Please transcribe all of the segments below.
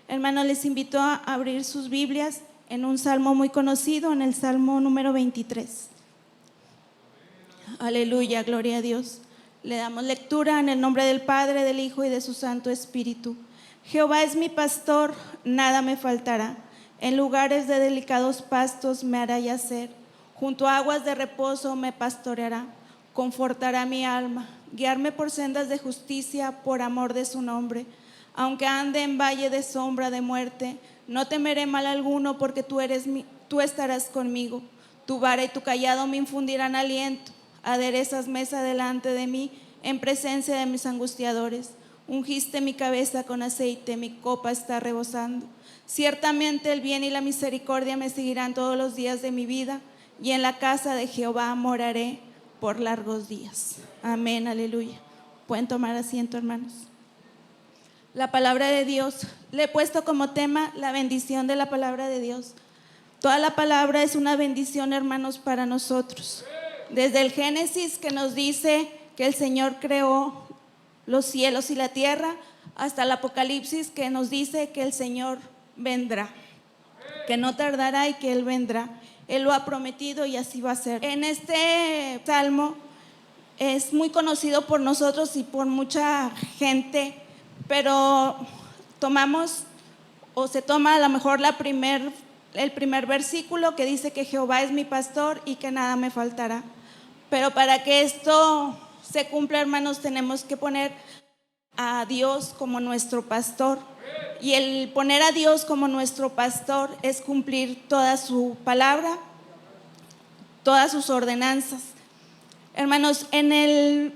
Hermanos, les invito a abrir sus Biblias en un salmo muy conocido, en el Salmo número 23. Aleluya, gloria a Dios. Le damos lectura en el nombre del Padre, del Hijo y de su Santo Espíritu. Jehová es mi pastor, nada me faltará. En lugares de delicados pastos me hará yacer. Junto a aguas de reposo me pastoreará. Confortará mi alma. Guiarme por sendas de justicia por amor de su nombre. Aunque ande en valle de sombra de muerte, no temeré mal alguno, porque tú estarás conmigo. Tu vara y tu cayado me infundirán aliento. Aderezas mesa delante de mí en presencia de mis angustiadores. Ungiste mi cabeza con aceite, mi copa está rebosando. Ciertamente el bien y la misericordia me seguirán todos los días de mi vida, y en la casa de Jehová moraré por largos días. Amén, aleluya. Pueden tomar asiento, hermanos. La palabra de Dios, le he puesto como tema la bendición de la palabra de Dios. Toda la palabra es una bendición, hermanos, para nosotros. Desde el Génesis, que nos dice que el Señor creó los cielos y la tierra, hasta el Apocalipsis, que nos dice que el Señor vendrá, que no tardará y que Él vendrá. Él lo ha prometido y así va a ser. En este salmo es muy conocido por nosotros y por mucha gente, pero se toma a lo mejor el primer versículo, que dice que Jehová es mi pastor y que nada me faltará. Pero para que esto se cumpla, hermanos, tenemos que poner a Dios como nuestro pastor. Y el poner a Dios como nuestro pastor es cumplir toda su palabra, todas sus ordenanzas. Hermanos, en el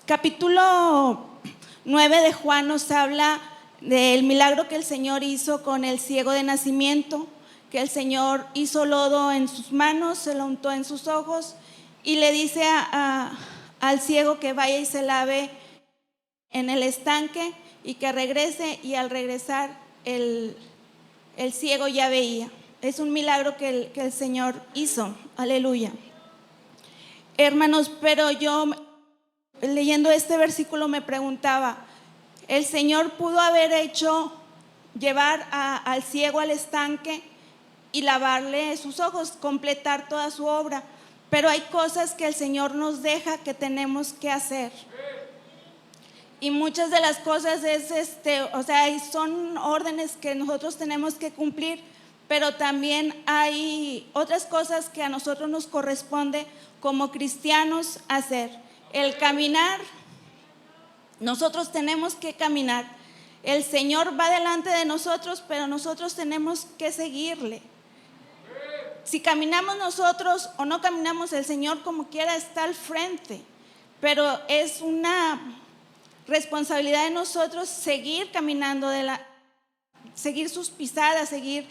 capítulo 9 de Juan nos habla del milagro que el Señor hizo con el ciego de nacimiento, que el Señor hizo lodo en sus manos, se lo untó en sus ojos y le dice al ciego que vaya y se lave en el estanque y que regrese, y al regresar el ciego ya veía. Es un milagro que el Señor hizo, aleluya. Hermanos, pero yo leyendo este versículo me preguntaba, el Señor pudo haber llevar al ciego al estanque y lavarle sus ojos, completar toda su obra, pero hay cosas que el Señor nos deja que tenemos que hacer. Y muchas de las cosas son órdenes que nosotros tenemos que cumplir, pero también hay otras cosas que a nosotros nos corresponde como cristianos hacer. El caminar, nosotros tenemos que caminar. El Señor va delante de nosotros, pero nosotros tenemos que seguirle. Si caminamos nosotros o no caminamos, el Señor como quiera está al frente, pero es una responsabilidad de nosotros seguir caminando, seguir sus pisadas, seguir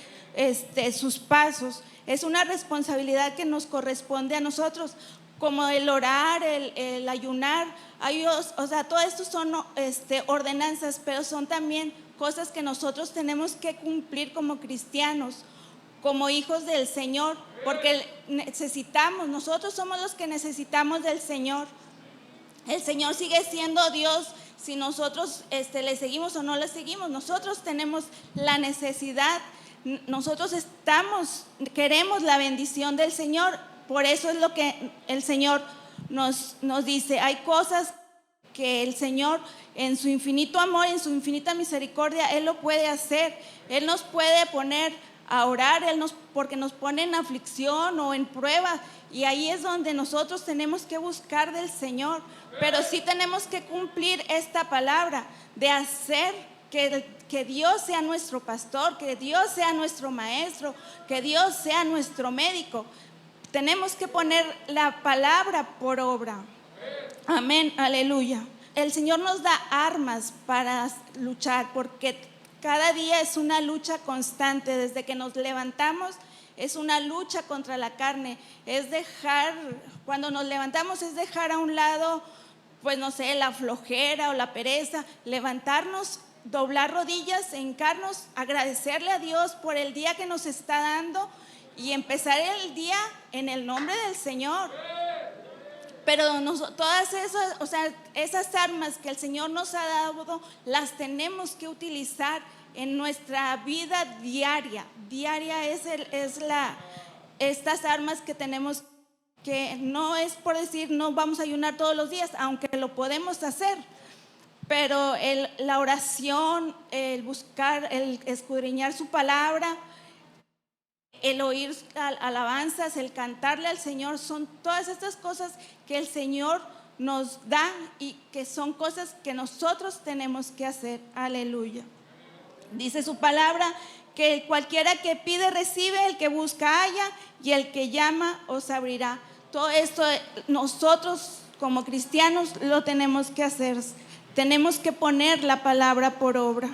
sus pasos. Es una responsabilidad que nos corresponde a nosotros, como el orar, el ayunar. Todo esto son ordenanzas, pero son también cosas que nosotros tenemos que cumplir como cristianos, como hijos del Señor, porque nosotros somos los que necesitamos del Señor. El Señor sigue siendo Dios si nosotros le seguimos o no le seguimos. Nosotros tenemos la necesidad, nosotros queremos la bendición del Señor. Por eso es lo que el Señor nos dice. Hay cosas que el Señor, en su infinito amor, en su infinita misericordia, Él lo puede hacer. Él nos puede poner a orar, porque nos pone en aflicción o en prueba, y ahí es donde nosotros tenemos que buscar del Señor. Pero sí tenemos que cumplir esta palabra de hacer que Dios sea nuestro pastor, que Dios sea nuestro maestro, que Dios sea nuestro médico. Tenemos que poner la palabra por obra. Amén, aleluya. El Señor nos da armas para luchar, porque cada día es una lucha constante. Desde que nos levantamos es una lucha contra la carne. Cuando nos levantamos es dejar a un lado, la flojera o la pereza, levantarnos, doblar rodillas, hincarnos, agradecerle a Dios por el día que nos está dando y empezar el día en el nombre del Señor. Pero todas esas armas que el Señor nos ha dado, las tenemos que utilizar en nuestra vida diaria. Diaria es estas armas que tenemos, que no es por decir no vamos a ayunar todos los días, aunque lo podemos hacer, pero la oración, el buscar, el escudriñar su palabra, el oír alabanzas, el cantarle al Señor, son todas estas cosas que el Señor nos da y que son cosas que nosotros tenemos que hacer. Aleluya. Dice su palabra que cualquiera que pide recibe, el que busca halla y el que llama os abrirá. Todo esto nosotros como cristianos lo tenemos que hacer. Tenemos que poner la palabra por obra.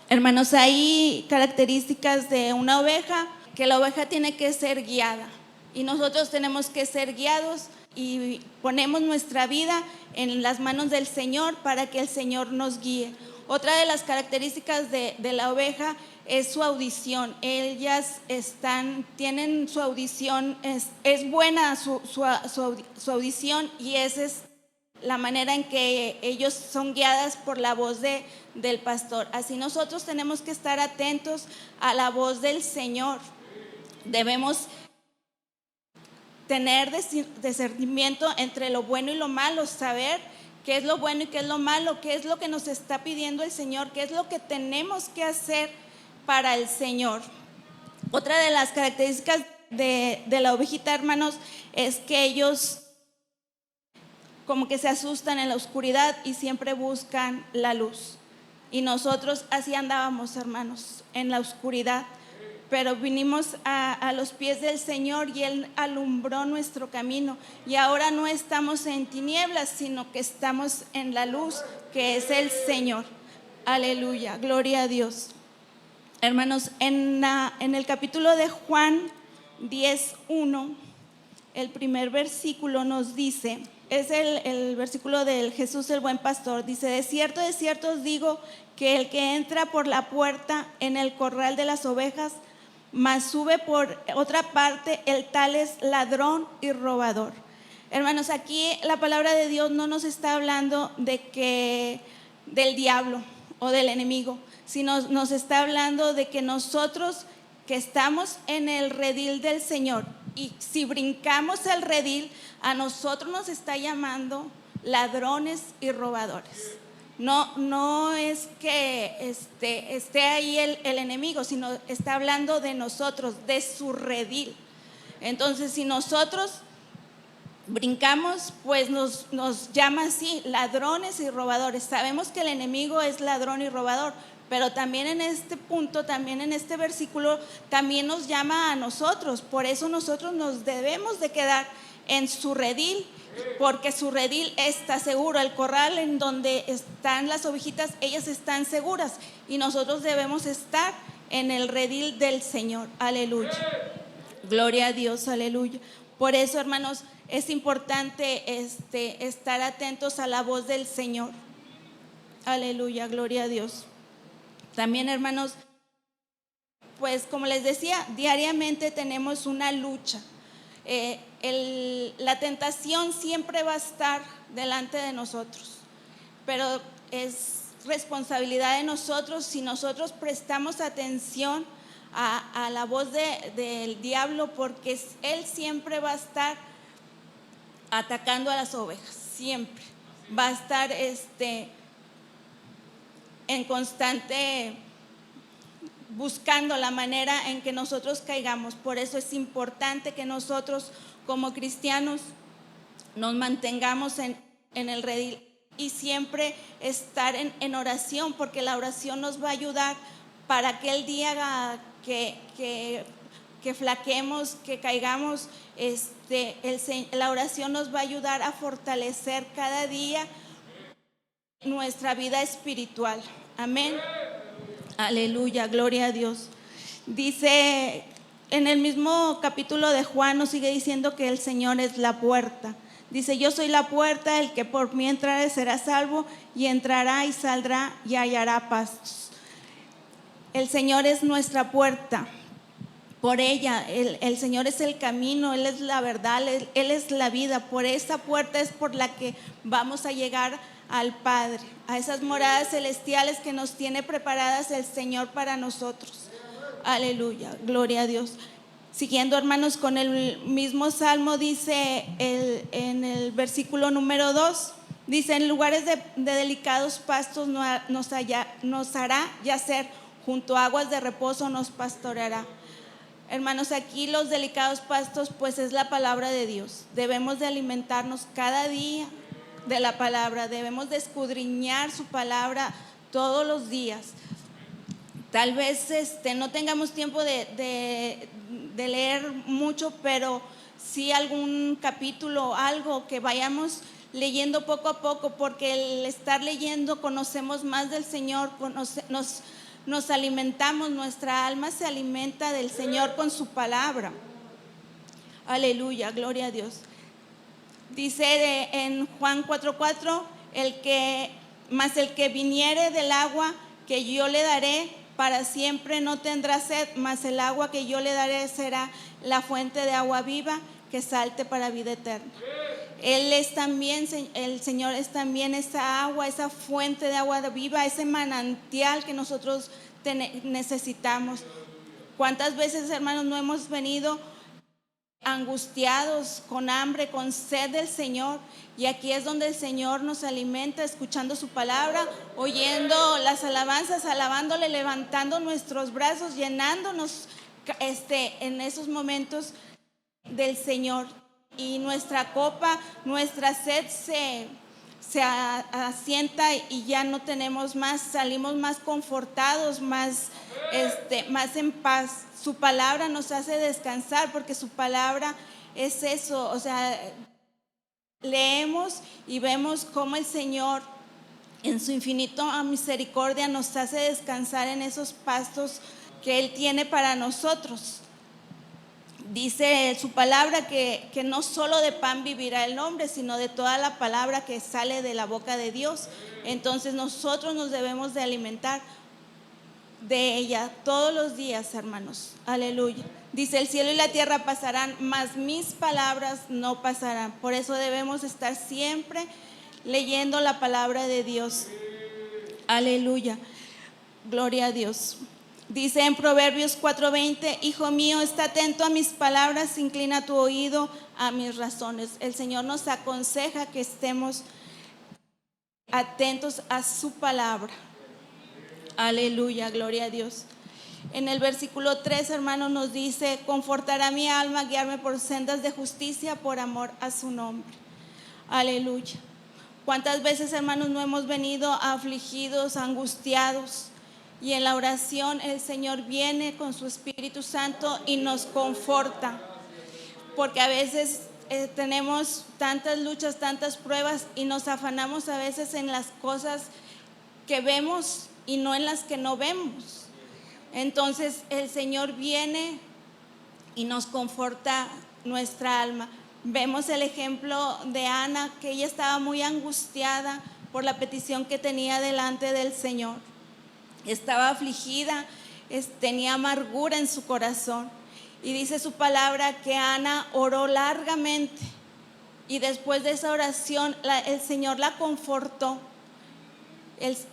Hermanos, hay características de una oveja, que la oveja tiene que ser guiada y nosotros tenemos que ser guiados y ponemos nuestra vida en las manos del Señor para que el Señor nos guíe. Otra de las características de la oveja es su audición. Ellas tienen su audición, es buena su audición, y esa es la manera en que ellos son guiadas por la voz del pastor. Así nosotros tenemos que estar atentos a la voz del Señor. Debemos tener discernimiento entre lo bueno y lo malo, saber qué es lo bueno y qué es lo malo, qué es lo que nos está pidiendo el Señor, qué es lo que tenemos que hacer para el Señor. Otra de las características de la ovejita, hermanos, es que ellos como que se asustan en la oscuridad y siempre buscan la luz. Y nosotros así andábamos, hermanos, en la oscuridad. Pero vinimos a los pies del Señor y Él alumbró nuestro camino. Y ahora no estamos en tinieblas, sino que estamos en la luz, que es el Señor. Aleluya, gloria a Dios. Hermanos, en el capítulo de Juan 10:1, el primer versículo nos dice, es el versículo del Jesús el buen pastor, dice: de cierto os digo que el que entra por la puerta en el corral de las ovejas, mas sube por otra parte, el tal es ladrón y robador. Hermanos, aquí la palabra de Dios no nos está hablando del diablo o del enemigo, sino nos está hablando de que nosotros que estamos en el redil del Señor, y si brincamos el redil, a nosotros nos está llamando ladrones y robadores. No es que esté ahí el enemigo, sino está hablando de nosotros, de su redil. Entonces, si nosotros brincamos, pues nos llama así, ladrones y robadores. Sabemos que el enemigo es ladrón y robador, pero también en este punto, también en este versículo, también nos llama a nosotros. Por eso nosotros nos debemos de quedar en su redil, porque su redil está seguro. El corral en donde están las ovejitas, ellas están seguras, y nosotros debemos estar en el redil del Señor. Aleluya, gloria a Dios, aleluya. Por eso, hermanos, es importante estar atentos a la voz del Señor. Aleluya, gloria a Dios. También, hermanos, pues como les decía, diariamente tenemos una lucha. La tentación siempre va a estar delante de nosotros, pero es responsabilidad de nosotros, si nosotros prestamos atención a la voz del diablo, porque él siempre va a estar atacando a las ovejas, siempre va a estar en constante buscando la manera en que nosotros caigamos. Por eso es importante que nosotros como cristianos nos mantengamos en el redil y siempre estar en oración, porque la oración nos va a ayudar para aquel día que flaquemos, que caigamos. La oración nos va a ayudar a fortalecer cada día nuestra vida espiritual. Amén. Aleluya, gloria a Dios. Dice en el mismo capítulo de Juan, nos sigue diciendo que el Señor es la puerta. Dice: yo soy la puerta, el que por mí entrare será salvo, y entrará y saldrá y hallará pastos. El Señor es nuestra puerta. Por ella, el Señor es el camino, Él es la verdad, Él es la vida. Por esa puerta es por la que vamos a llegar al Padre, a esas moradas celestiales que nos tiene preparadas el Señor para nosotros. Aleluya, gloria a Dios. Siguiendo, hermanos, con el mismo salmo, dice en el versículo número 2, dice: en lugares de delicados pastos nos hará yacer, junto a aguas de reposo nos pastoreará. Hermanos, aquí los delicados pastos pues es la palabra de Dios. Debemos de alimentarnos cada día de la palabra, debemos de escudriñar su palabra todos los días. Tal vez no tengamos tiempo de leer mucho, pero sí algún capítulo, algo que vayamos leyendo poco a poco, porque el estar leyendo conocemos más del Señor, nos alimentamos, nuestra alma se alimenta del Señor con su palabra. Aleluya, gloria a Dios. Dice en Juan 4:4, el que viniere del agua que yo le daré, para siempre no tendrá sed, mas el agua que yo le daré será la fuente de agua viva que salte para vida eterna. Él es también, el Señor es también esa agua, esa fuente de agua viva, ese manantial que nosotros necesitamos. ¿Cuántas veces, hermanos, no hemos venido angustiados, con hambre, con sed del Señor? Y aquí es donde el Señor nos alimenta, escuchando su palabra, oyendo las alabanzas, alabándole, levantando nuestros brazos, llenándonos en esos momentos del Señor. Y nuestra copa, nuestra sed se asienta y ya no tenemos más, salimos más confortados, más en paz. Su palabra nos hace descansar, porque su palabra es eso. O sea, leemos y vemos cómo el Señor en su infinita misericordia nos hace descansar en esos pastos que Él tiene para nosotros. Dice su palabra que no solo de pan vivirá el hombre, sino de toda la palabra que sale de la boca de Dios. Entonces nosotros nos debemos de alimentar de ella todos los días, hermanos. Aleluya. Dice: el cielo y la tierra pasarán, mas mis palabras no pasarán. Por eso debemos estar siempre leyendo la palabra de Dios. Aleluya. Gloria a Dios. Dice en Proverbios 4:20: hijo mío, está atento a mis palabras, inclina tu oído a mis razones. El Señor nos aconseja que estemos atentos a su palabra. Aleluya, gloria a Dios. En el versículo 3, hermanos, nos dice: confortará mi alma, guiarme por sendas de justicia por amor a su nombre. Aleluya. ¿Cuántas veces, hermanos, no hemos venido afligidos, angustiados? Y en la oración el Señor viene con su Espíritu Santo y nos conforta, porque a veces tenemos tantas luchas, tantas pruebas, y nos afanamos a veces en las cosas que vemos y no en las que no vemos. Entonces el Señor viene y nos conforta nuestra alma. Vemos el ejemplo de Ana, que ella estaba muy angustiada por la petición que tenía delante del Señor. Estaba afligida, tenía amargura en su corazón. Y dice su palabra que Ana oró largamente, y después de esa oración el Señor la confortó.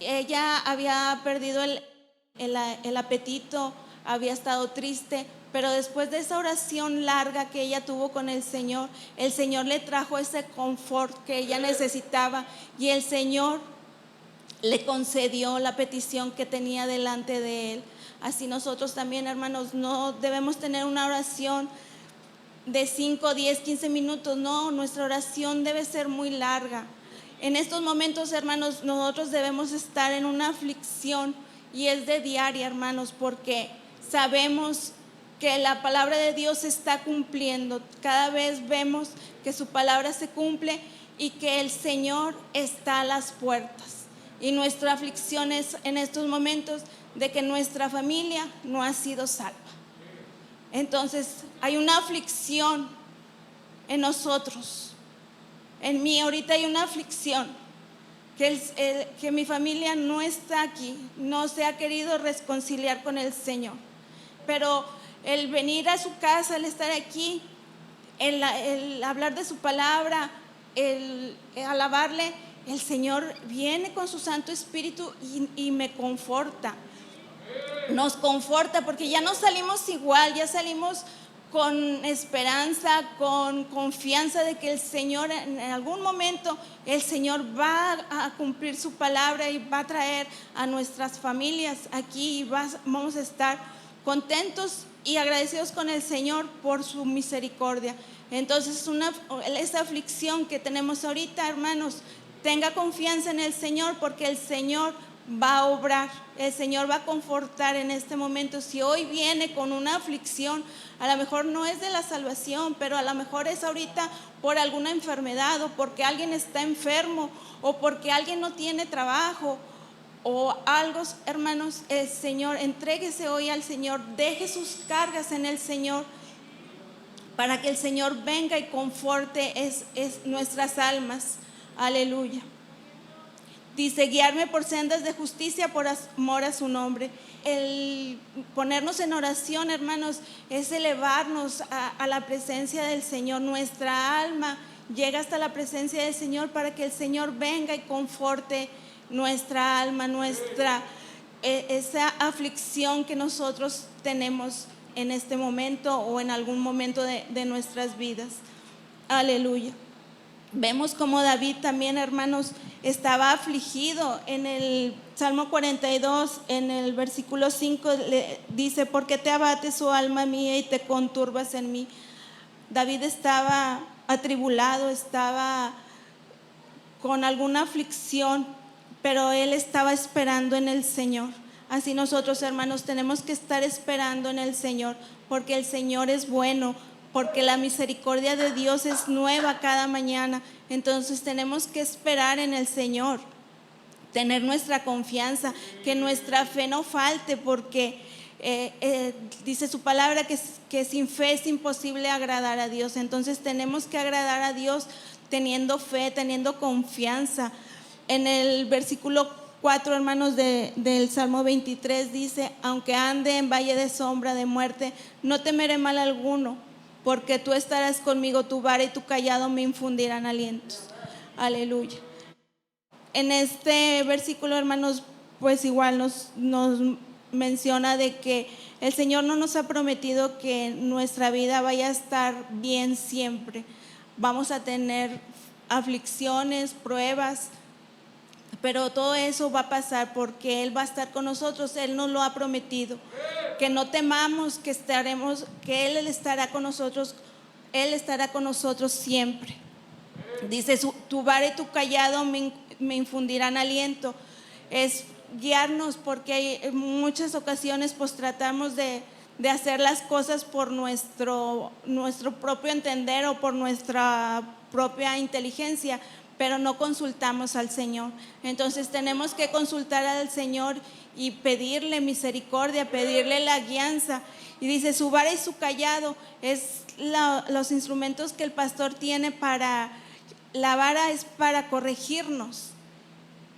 Ella había perdido el apetito, había estado triste, pero después de esa oración larga que ella tuvo con el Señor le trajo ese confort que ella necesitaba, y el Señor le concedió la petición que tenía delante de Él. Así nosotros también, hermanos, no debemos tener una oración de 5, 10, 15 minutos. No, nuestra oración debe ser muy larga. En estos momentos, hermanos, nosotros debemos estar en una aflicción, y es de diaria, hermanos, porque sabemos que la palabra de Dios se está cumpliendo. Cada vez vemos que su palabra se cumple y que el Señor está a las puertas. Y nuestra aflicción es en estos momentos de que nuestra familia no ha sido salva. Entonces hay una aflicción en nosotros. En mí ahorita hay una aflicción, que mi familia no está aquí, no se ha querido reconciliar con el Señor. Pero el venir a su casa, el estar aquí, el hablar de su palabra, el alabarle, el Señor viene con su Santo Espíritu y me conforta. Nos conforta porque ya no salimos igual, ya salimos con esperanza, con confianza de que el Señor en algún momento, el Señor va a cumplir su palabra y va a traer a nuestras familias aquí y vamos a estar contentos y agradecidos con el Señor por su misericordia. Entonces esa aflicción que tenemos ahorita, hermanos, tenga confianza en el Señor porque el Señor va a obrar, el Señor va a confortar en este momento. Si hoy viene con una aflicción, a lo mejor no es de la salvación, pero a lo mejor es ahorita por alguna enfermedad o porque alguien está enfermo o porque alguien no tiene trabajo o algo, hermanos, el Señor, entréguese hoy al Señor, deje sus cargas en el Señor para que el Señor venga y conforte nuestras almas. Aleluya. Dice, guiarme por sendas de justicia por amor a su nombre. El ponernos en oración, hermanos, es elevarnos a la presencia del Señor. Nuestra alma llega hasta la presencia del Señor para que el Señor venga y conforte nuestra alma, esa aflicción que nosotros tenemos en este momento o en algún momento de nuestras vidas. Aleluya. Vemos como David también, hermanos, estaba afligido. En el Salmo 42, en el versículo 5, dice, ¿por qué te abates, oh alma mía, y te conturbas en mí? David estaba atribulado, estaba con alguna aflicción, pero él estaba esperando en el Señor. Así nosotros, hermanos, tenemos que estar esperando en el Señor, porque el Señor es bueno, porque la misericordia de Dios es nueva cada mañana. Entonces tenemos que esperar en el Señor, tener nuestra confianza, que nuestra fe no falte, porque dice su palabra que sin fe es imposible agradar a Dios. Entonces tenemos que agradar a Dios teniendo fe, teniendo confianza. En el versículo 4, hermanos, del Salmo 23 dice, aunque ande en valle de sombra de muerte, no temeré mal alguno, porque tú estarás conmigo, tu vara y tu callado me infundirán alientos. Aleluya. En este versículo, hermanos, pues igual nos menciona de que el Señor no nos ha prometido que nuestra vida vaya a estar bien siempre. Vamos a tener aflicciones, pruebas, pero todo eso va a pasar porque Él va a estar con nosotros. Él nos lo ha prometido, que no temamos, que Él estará con nosotros, Él estará con nosotros siempre. Dice, tu vara y tu callado me infundirán aliento. Es guiarnos, porque en muchas ocasiones pues tratamos de hacer las cosas por nuestro propio entender o por nuestra propia inteligencia, pero no consultamos al Señor. Entonces tenemos que consultar al Señor y pedirle misericordia, pedirle la guianza. Y dice, su vara y su callado es los instrumentos que el pastor tiene para... La vara es para corregirnos.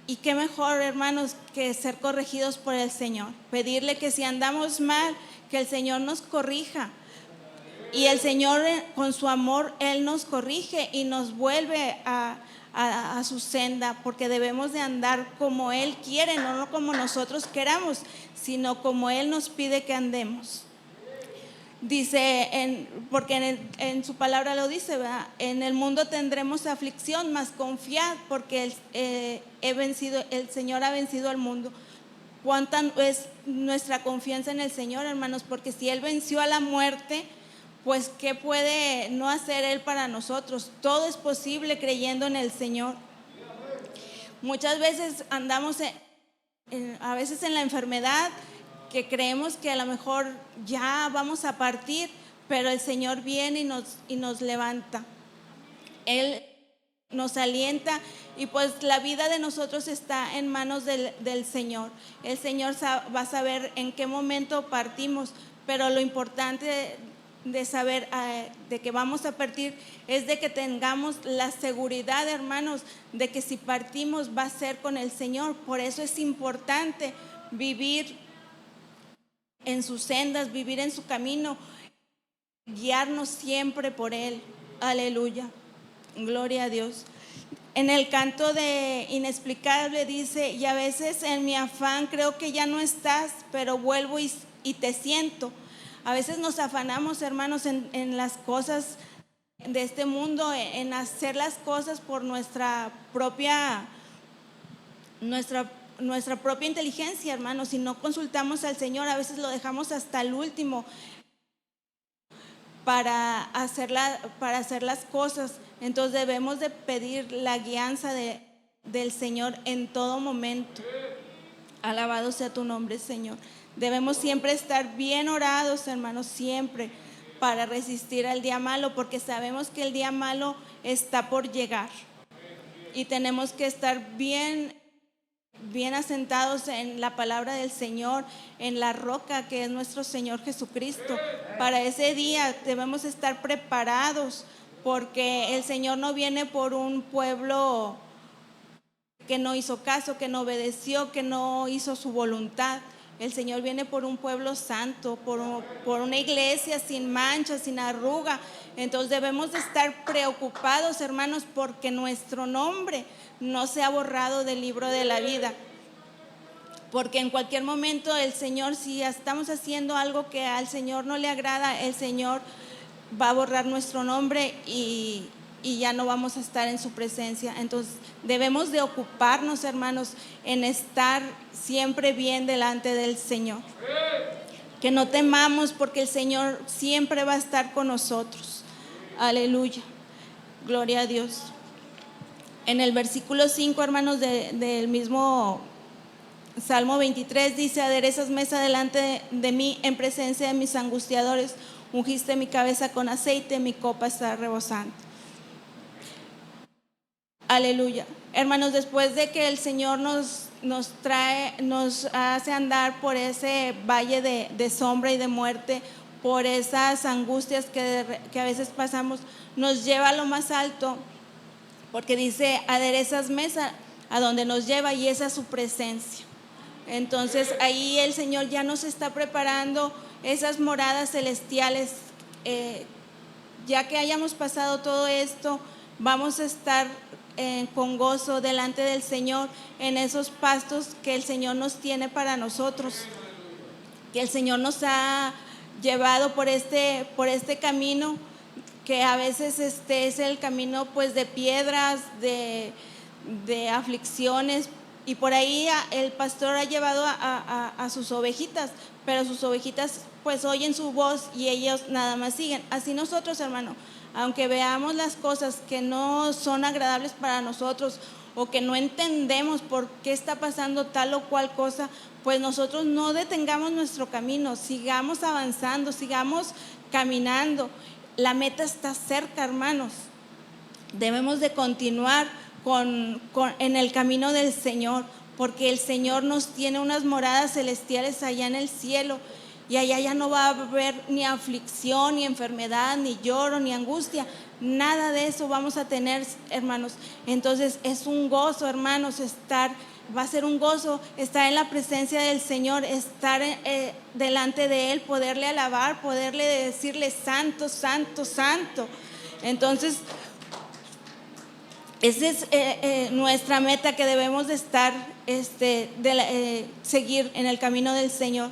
Y qué mejor, hermanos, que ser corregidos por el Señor. Pedirle que si andamos mal, que el Señor nos corrija. Y el Señor, con su amor, Él nos corrige y nos vuelve a su senda, porque debemos de andar como Él quiere, no como nosotros queramos, sino como Él nos pide que andemos. Dice, porque en su palabra lo dice, ¿verdad? En el mundo tendremos aflicción, mas confiad, porque el Señor ha vencido al mundo. ¿Cuánta es nuestra confianza en el Señor, hermanos? Porque si Él venció a la muerte, pues ¿qué puede no hacer Él para nosotros? Todo es posible creyendo en el Señor. Muchas veces andamos a veces en la enfermedad, que creemos que a lo mejor ya vamos a partir, pero el Señor viene y nos levanta. Él nos alienta y pues la vida de nosotros está en manos del Señor. El Señor va a saber en qué momento partimos, pero lo importante de saber de que vamos a partir es de que tengamos la seguridad, hermanos, de que si partimos va a ser con el Señor. Por eso es importante vivir en sus sendas, vivir en su camino, guiarnos siempre por Él. Aleluya, gloria a Dios. En el canto de Inexplicable dice: y a veces en mi afán creo que ya no estás, pero vuelvo y te siento. A veces nos afanamos, hermanos, en las cosas de este mundo, en hacer las cosas por nuestra propia inteligencia, hermanos. Si no consultamos al Señor, a veces lo dejamos hasta el último para hacer las cosas. Entonces debemos de pedir la guianza del Señor en todo momento. Alabado sea tu nombre, Señor. Debemos siempre estar bien orados, hermanos, siempre, para resistir al día malo, porque sabemos que el día malo está por llegar. Y tenemos que estar bien asentados en la palabra del Señor, en la roca que es nuestro Señor Jesucristo. Para ese día debemos estar preparados, porque el Señor no viene por un pueblo que no hizo caso, que no obedeció, que no hizo su voluntad. El Señor viene por un pueblo santo, por una iglesia sin mancha, sin arruga. Entonces debemos de estar preocupados, hermanos, porque nuestro nombre no sea borrado del libro de la vida. Porque en cualquier momento el Señor, si estamos haciendo algo que al Señor no le agrada, el Señor va a borrar nuestro nombre y ya no vamos a estar en su presencia. Entonces debemos de ocuparnos, hermanos, en estar siempre bien delante del Señor. Que no temamos, porque el Señor siempre va a estar con nosotros. Aleluya, gloria a Dios. En el versículo 5, hermanos, del mismo Salmo 23 dice: aderezas mesa delante de mí en presencia de mis angustiadores, ungiste mi cabeza con aceite, mi copa está rebosando. Aleluya. Hermanos, después de que el Señor nos hace andar por ese valle de sombra y de muerte, por esas angustias que a veces pasamos, nos lleva a lo más alto, porque dice: aderezas mesa, a donde nos lleva, y esa es su presencia. Entonces ahí el Señor ya nos está preparando esas moradas celestiales. Ya que hayamos pasado todo esto, vamos a estar con gozo delante del Señor en esos pastos que el Señor nos tiene para nosotros, que el Señor nos ha llevado por este camino, que a veces es el camino pues de piedras, de aflicciones, y por ahí el pastor ha llevado a sus ovejitas, pero sus ovejitas pues oyen su voz y ellos nada más siguen. Así nosotros, hermano, aunque veamos las cosas que no son agradables para nosotros, o que no entendemos por qué está pasando tal o cual cosa, pues nosotros no detengamos nuestro camino, sigamos avanzando, sigamos caminando. La meta está cerca, hermanos. Debemos de continuar en el camino del Señor, porque el Señor nos tiene unas moradas celestiales allá en el cielo, y allá ya no va a haber ni aflicción, ni enfermedad, ni lloro, ni angustia. Nada de eso vamos a tener, hermanos. Entonces es un gozo, hermanos, va a ser un gozo estar en la presencia del Señor, estar delante de Él, poderle alabar, poderle decirle santo, santo, santo. Entonces esa es nuestra meta, que debemos de estar, seguir en el camino del Señor.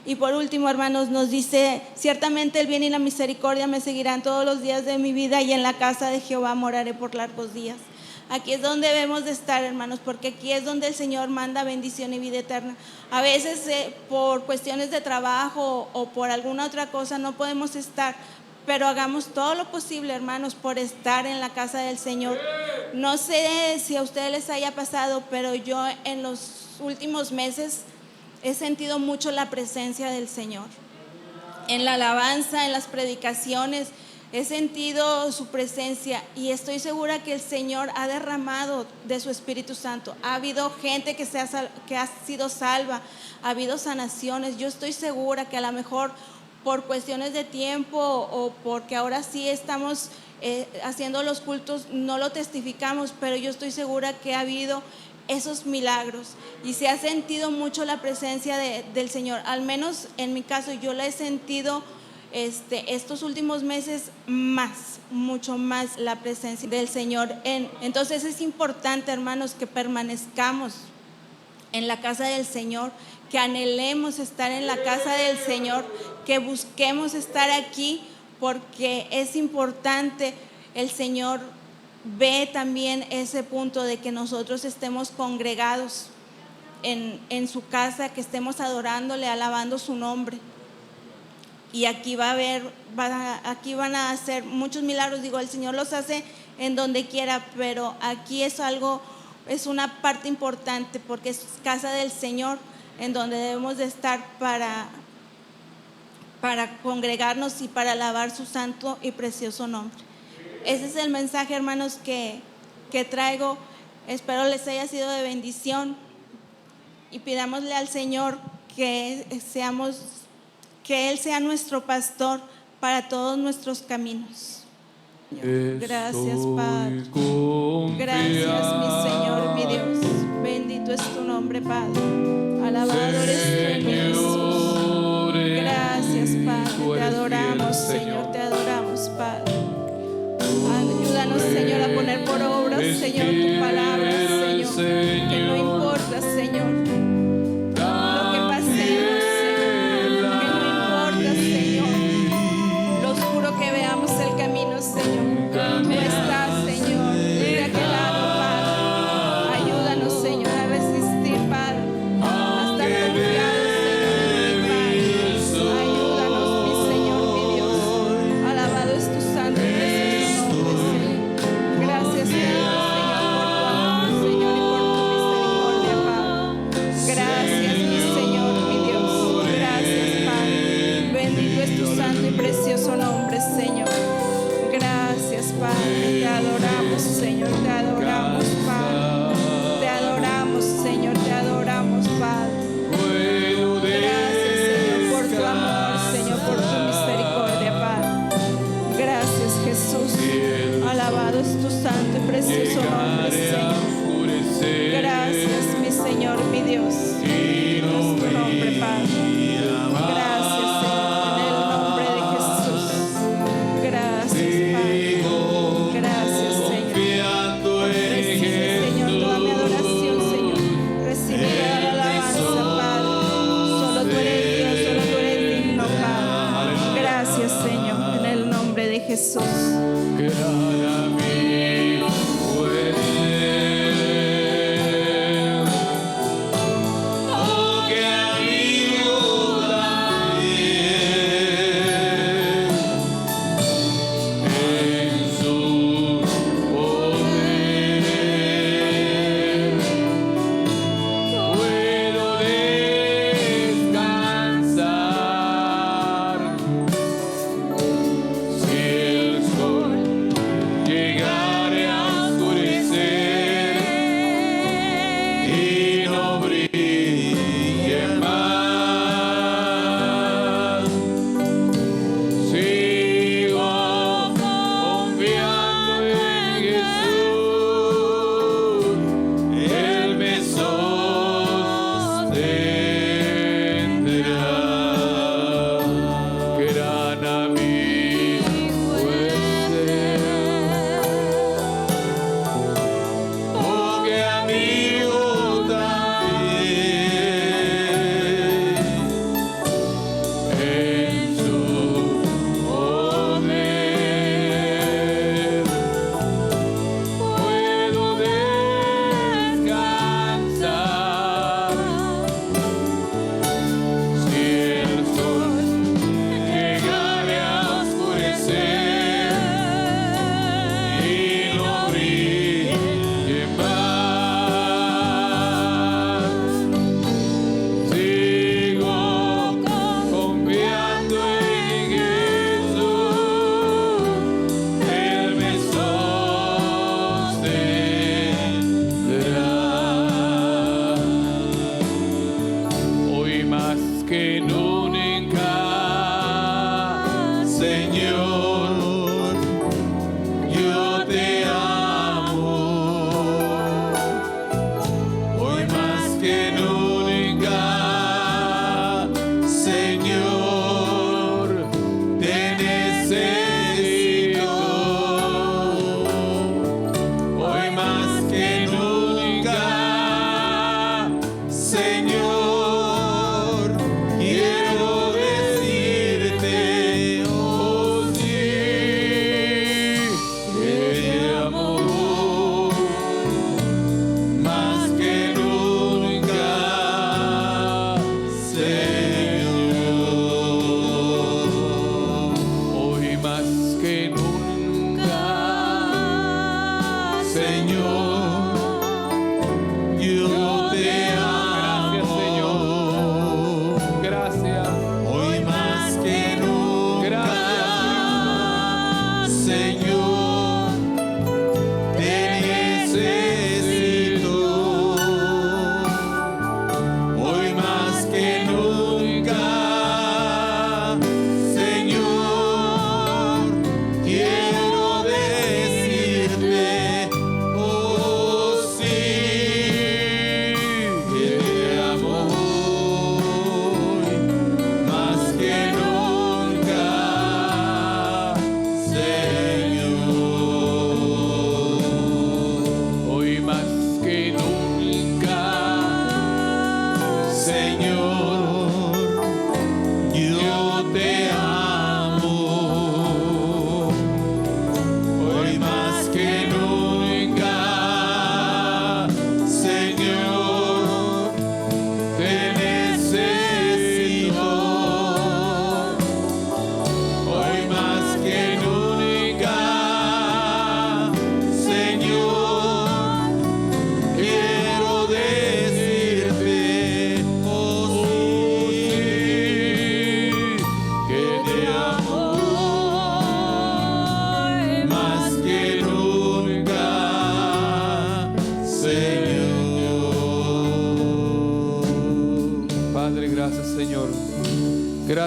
Y por último, hermanos, nos dice: ciertamente el bien y la misericordia me seguirán todos los días de mi vida, y en la casa de Jehová moraré por largos días. Aquí es donde debemos de estar, hermanos, porque aquí es donde el Señor manda bendición y vida eterna. A veces por cuestiones de trabajo o por alguna otra cosa no podemos estar, pero hagamos todo lo posible, hermanos, por estar en la casa del Señor. No sé si a ustedes les haya pasado, pero yo en los últimos meses he sentido mucho la presencia del Señor. En la alabanza, en las predicaciones, he sentido su presencia, y estoy segura que el Señor ha derramado de su Espíritu Santo. Ha habido gente que ha sido salva, ha habido sanaciones. Yo estoy segura que a lo mejor por cuestiones de tiempo, o porque ahora sí estamos haciendo los cultos, no lo testificamos, pero yo estoy segura que ha habido esos milagros y se ha sentido mucho la presencia del Señor. Al menos en mi caso yo la he sentido estos últimos meses más, mucho más la presencia del Señor. Entonces es importante, hermanos, que permanezcamos en la casa del Señor, que anhelemos estar en la casa del Señor, que busquemos estar aquí, porque es importante. El Señor ve también ese punto de que nosotros estemos congregados en su casa, que estemos adorándole, alabando su nombre. Y aquí aquí van a hacer muchos milagros. Digo, el Señor los hace en donde quiera, pero aquí es una parte importante, porque es casa del Señor, en donde debemos de estar para congregarnos y para alabar su santo y precioso nombre. Ese es el mensaje, hermanos, que traigo. Espero les haya sido de bendición, y pidámosle al Señor que Él sea nuestro pastor para todos nuestros caminos. Gracias, Padre. Gracias, mi Señor, mi Dios. Bendito es tu nombre, Padre. Alabado eres tú, mi Jesús. Gracias, Padre. Te adoramos, Señor. Te adoramos, Padre. Ayúdanos, Señor, a poner por obra, Señor, tu palabra, Señor. Que no importa, Señor, lo que pasemos, Señor. Que no importa, Señor, lo oscuro que veamos el camino, Señor. Tú estás, Señor, de aquel lado, Padre. Ayúdanos, Señor, a resistir, Padre, a estar confiados, Señor, en ti, Padre. Ayúdanos, mi Señor, mi Dios. Alabado es tu santo y precioso nombre, Señor. Gracias, Señor, por tu amor, Señor, y por tu misericordia, Padre. Gracias, mi Señor, mi Dios. Gracias, Padre. Bendito es tu santo y precioso nombre, Señor. Gracias, Padre. Te adoramos, Señor. Te adoramos, Padre. Te adoramos, Señor. Te adoramos, Padre. Gracias, Señor, por tu amor, Señor, por tu misericordia, Padre. Gracias, Jesús. Alabado es tu santo y precioso nombre, Señor. Gracias, mi Señor, mi Dios. Bendito es tu nombre, Padre. Gracias, Señor, en el nombre de Jesús. Gracias, Padre. Gracias, Señor. Recibe, Señor, toda mi adoración, Señor. Recibe toda la alabanza, Padre. Solo tú eres Dios, solo tú eres digno, Padre. Gracias, Señor, en el nombre de Jesús.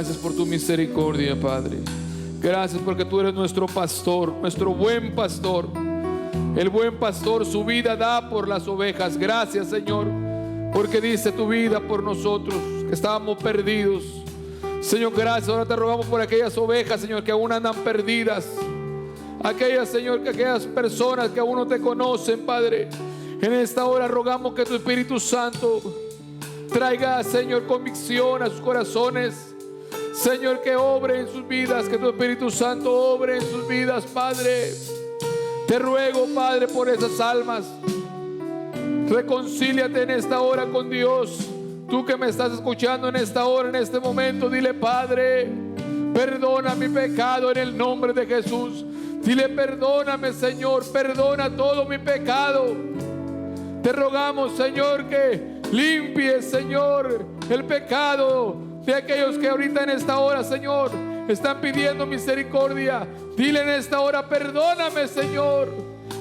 Gracias por tu misericordia, Padre. Gracias porque tú eres nuestro pastor, nuestro buen pastor. El buen pastor su vida da por las ovejas. Gracias, Señor, porque diste tu vida por nosotros, que estábamos perdidos. Señor, gracias. Ahora te rogamos por aquellas ovejas, Señor, que aún andan perdidas. Aquellas, Señor, que aquellas personas que aún no te conocen, Padre. En esta hora rogamos que tu Espíritu Santo traiga, Señor, convicción a sus corazones. Señor, que obre en sus vidas, que tu Espíritu Santo obre en sus vidas, Padre. Te ruego, Padre, por esas almas. Reconcíliate en esta hora con Dios. Tú que me estás escuchando en esta hora, en este momento, dile: Padre, perdona mi pecado en el nombre de Jesús. Dile: perdóname, Señor, perdona todo mi pecado. Te rogamos, Señor, que limpies, Señor, el pecado de aquellos que ahorita en esta hora, Señor, están pidiendo misericordia. Dile en esta hora: perdóname, Señor.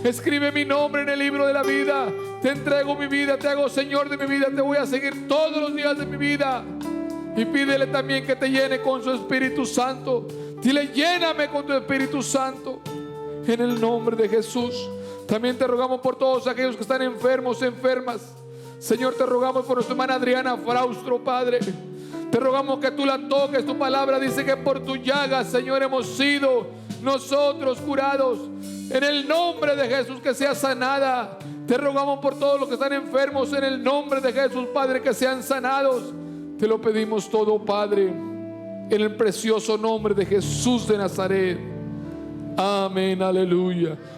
Escribe mi nombre en el libro de la vida. Te entrego mi vida, te hago Señor de mi vida. Te voy a seguir todos los días de mi vida. Y pídele también que te llene con su Espíritu Santo. Dile: lléname con tu Espíritu Santo, en el nombre de Jesús. También te rogamos por todos aquellos que están enfermos, enfermas. Señor, te rogamos por nuestra hermana Adriana Fraustro, Padre. Te rogamos que tú la toques. Tu palabra dice que por tu llaga, Señor, hemos sido nosotros curados. En el nombre de Jesús, que sea sanada. Te rogamos por todos los que están enfermos. En el nombre de Jesús, Padre, que sean sanados. Te lo pedimos todo, Padre, en el precioso nombre de Jesús de Nazaret. Amén, aleluya.